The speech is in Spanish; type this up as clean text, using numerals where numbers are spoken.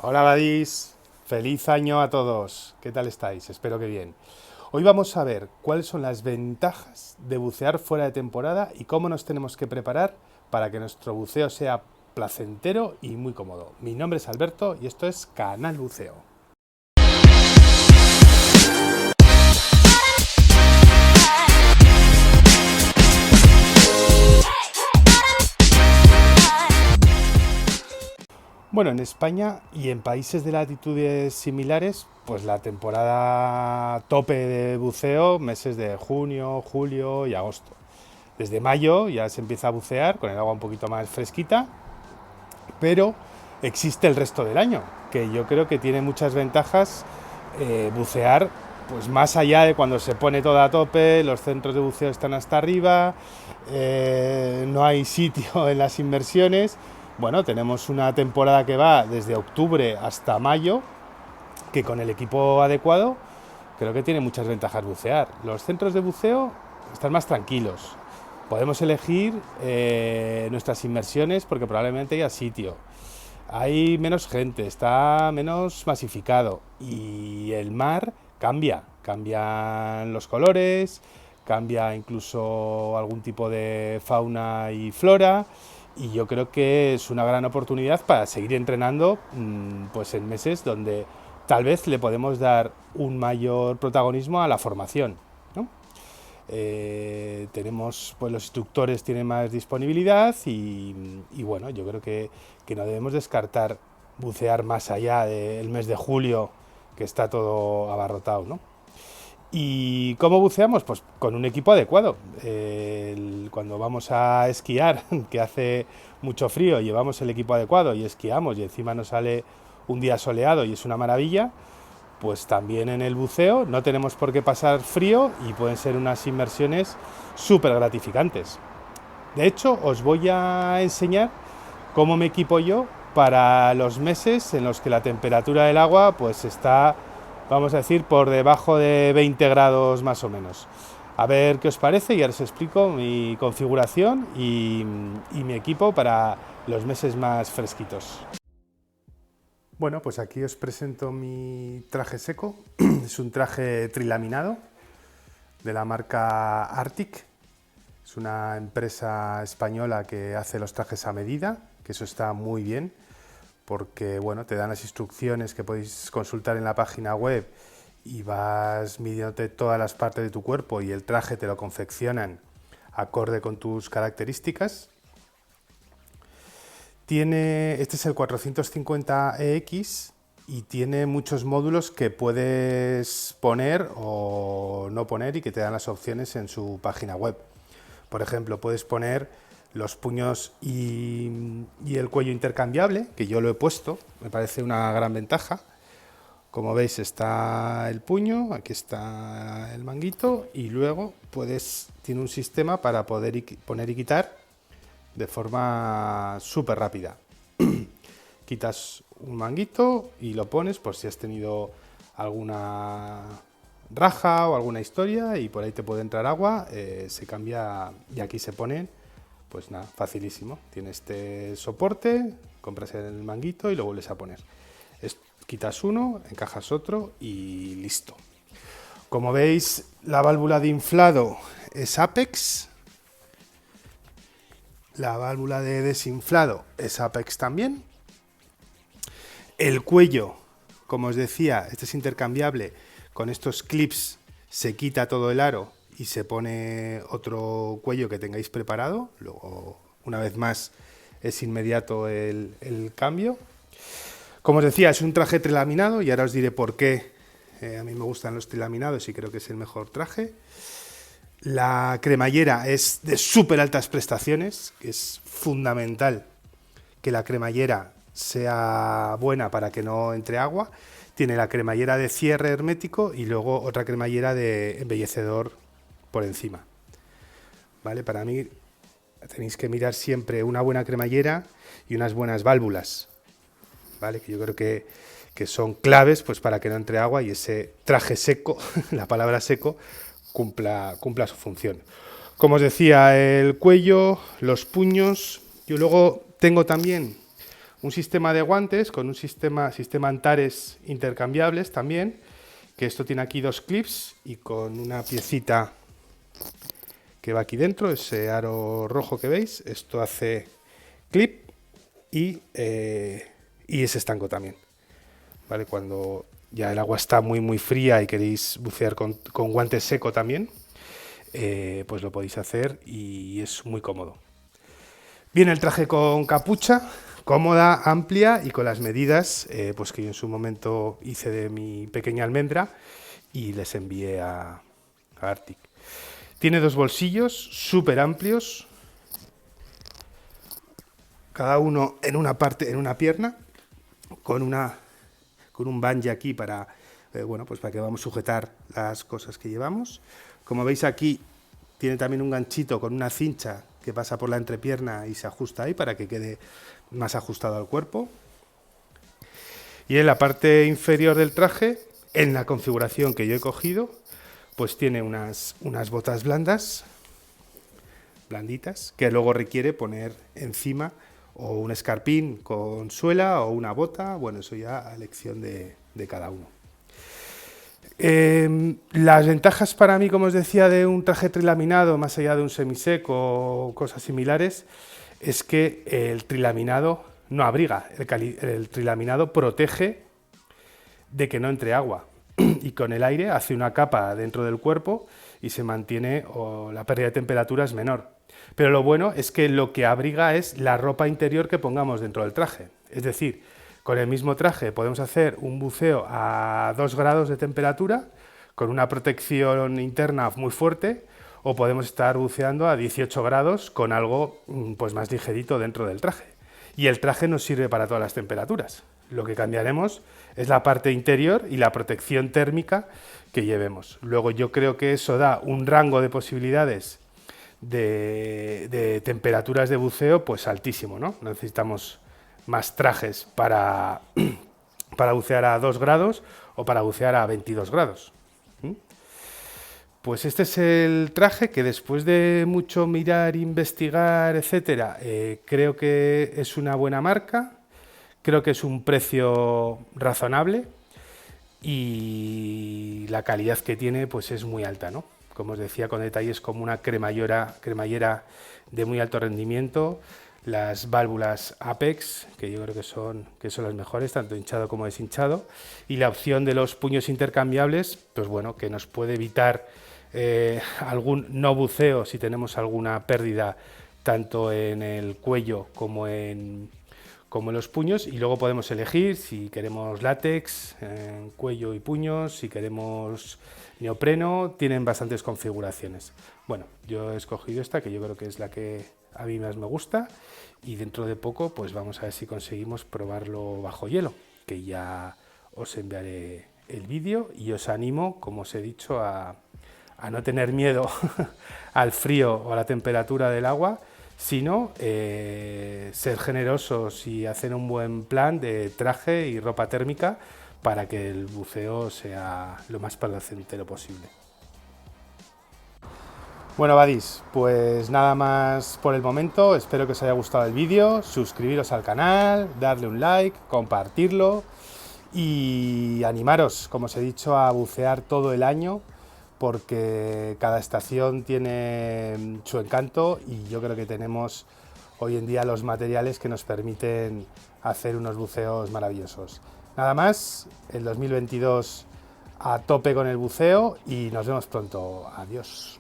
Hola Badis, feliz año a todos. ¿Qué tal estáis? Espero que bien. Hoy vamos a ver cuáles son las ventajas de bucear fuera de temporada y cómo nos tenemos que preparar para que nuestro buceo sea placentero y muy cómodo. Mi nombre es Alberto y esto es Canal Buceo. Bueno, en España y en países de latitudes similares, pues la temporada tope de buceo, meses de junio, julio y agosto. Desde mayo ya se empieza a bucear con el agua un poquito más fresquita, pero existe el resto del año, que yo creo que tiene muchas ventajas bucear pues más allá de cuando se pone todo a tope, los centros de buceo están hasta arriba, no hay sitio en las inmersiones. Bueno, tenemos una temporada que va desde octubre hasta mayo, que con el equipo adecuado creo que tiene muchas ventajas bucear. Los centros de buceo están más tranquilos. Podemos elegir nuestras inmersiones porque probablemente haya sitio. Hay menos gente, está menos masificado y el mar cambia. Cambian los colores, cambia incluso algún tipo de fauna y flora y yo creo que es una gran oportunidad para seguir entrenando pues en meses donde tal vez le podemos dar un mayor protagonismo a la formación, ¿no? Tenemos, pues los instructores tienen más disponibilidad y bueno, yo creo que no debemos descartar bucear más allá del mes de julio, que está todo abarrotado, ¿no? ¿Y cómo buceamos? Pues con un equipo adecuado. Cuando vamos a esquiar, que hace mucho frío, llevamos el equipo adecuado y esquiamos y encima nos sale un día soleado y es una maravilla, pues también en el buceo no tenemos por qué pasar frío y pueden ser unas inmersiones súper gratificantes. De hecho, os voy a enseñar cómo me equipo yo para los meses en los que la temperatura del agua pues está, vamos a decir, por debajo de 20 grados más o menos. A ver qué os parece y ahora os explico mi configuración y mi equipo para los meses más fresquitos. Bueno, pues aquí os presento mi traje seco. Es un traje trilaminado de la marca Arctic. Es una empresa española que hace los trajes a medida, que eso está muy bien, porque bueno, te dan las instrucciones que podéis consultar en la página web y vas midiéndote todas las partes de tu cuerpo y el traje te lo confeccionan acorde con tus características. Este es el 450EX y tiene muchos módulos que puedes poner o no poner y que te dan las opciones en su página web. Por ejemplo, puedes poner los puños y el cuello intercambiable, que yo lo he puesto, me parece una gran ventaja. Como veis está el puño, aquí está el manguito y luego tiene un sistema para poder poner y quitar de forma súper rápida. Quitas un manguito y lo pones por si has tenido alguna raja o alguna historia y por ahí te puede entrar agua, se cambia y aquí se pone, pues nada, facilísimo. Tiene este soporte, compras el manguito y lo vuelves a poner. Quitas uno, encajas otro y listo. Como veis, la válvula de inflado es Apex. La válvula de desinflado es Apex también. El cuello, como os decía, este es intercambiable. Con estos clips se quita todo el aro y se pone otro cuello que tengáis preparado. Luego, una vez más, es inmediato el cambio. Como os decía, es un traje trilaminado y ahora os diré por qué. A mí me gustan los trilaminados y creo que es el mejor traje. La cremallera es de súper altas prestaciones, que es fundamental que la cremallera sea buena para que no entre agua. Tiene la cremallera de cierre hermético y luego otra cremallera de embellecedor por encima. ¿Vale? Para mí tenéis que mirar siempre una buena cremallera y unas buenas válvulas, ¿vale? Que yo creo que son claves pues, para que no entre agua y ese traje seco, la palabra seco, cumpla su función. Como os decía, el cuello, los puños. Yo luego tengo también un sistema de guantes con un sistema Antares intercambiables también, que esto tiene aquí 2 clips y con una piecita que va aquí dentro, ese aro rojo que veis, esto hace clip y ese estanco también, ¿vale? Cuando ya el agua está muy fría y queréis bucear con guante seco también, pues lo podéis hacer y es muy cómodo. Viene el traje con capucha, cómoda, amplia y con las medidas pues que yo en su momento hice de mi pequeña almendra y les envié a Arctic. Tiene 2 bolsillos súper amplios, cada uno en una parte, en una pierna, con un banje aquí para, bueno, pues para que vamos a sujetar las cosas que llevamos. Como veis aquí tiene también un ganchito con una cincha que pasa por la entrepierna y se ajusta ahí para que quede más ajustado al cuerpo. Y en la parte inferior del traje, en la configuración que yo he cogido, pues tiene unas botas blanditas, que luego requiere poner encima o un escarpín con suela o una bota, bueno, eso ya a elección de cada uno. Las ventajas para mí, como os decía, de un traje trilaminado, más allá de un semiseco o cosas similares, es que el trilaminado no abriga, el trilaminado protege de que no entre agua y con el aire hace una capa dentro del cuerpo y se mantiene, o la pérdida de temperatura es menor. Pero lo bueno es que lo que abriga es la ropa interior que pongamos dentro del traje. Es decir, con el mismo traje podemos hacer un buceo a 2 grados de temperatura con una protección interna muy fuerte, o podemos estar buceando a 18 grados con algo pues más ligerito dentro del traje. Y el traje nos sirve para todas las temperaturas. Lo que cambiaremos es la parte interior y la protección térmica que llevemos. Luego yo creo que eso da un rango de posibilidades de temperaturas de buceo pues altísimo, ¿no? No necesitamos más trajes para bucear a 2 grados o para bucear a 22 grados. Pues este es el traje que después de mucho mirar, investigar, etcétera, creo que es una buena marca, creo que es un precio razonable y la calidad que tiene pues es muy alta, ¿no? Como os decía, con detalles como una cremallera de muy alto rendimiento, las válvulas Apex, que yo creo que son las mejores, tanto hinchado como deshinchado, y la opción de los puños intercambiables, pues bueno, que nos puede evitar algún no buceo si tenemos alguna pérdida tanto en el cuello como en los puños, y luego podemos elegir si queremos látex, cuello y puños, si queremos neopreno, tienen bastantes configuraciones. Bueno, yo he escogido esta, que yo creo que es la que a mí más me gusta, y dentro de poco pues vamos a ver si conseguimos probarlo bajo hielo, que ya os enviaré el vídeo, y os animo, como os he dicho, a no tener miedo al frío o a la temperatura del agua, sino ser generosos y hacer un buen plan de traje y ropa térmica para que el buceo sea lo más placentero posible. Bueno, buddies, pues nada más por el momento. Espero que os haya gustado el vídeo. Suscribiros al canal, darle un like, compartirlo y animaros, como os he dicho, a bucear todo el año, porque cada estación tiene su encanto y yo creo que tenemos hoy en día los materiales que nos permiten hacer unos buceos maravillosos. Nada más, el 2022 a tope con el buceo y nos vemos pronto. Adiós.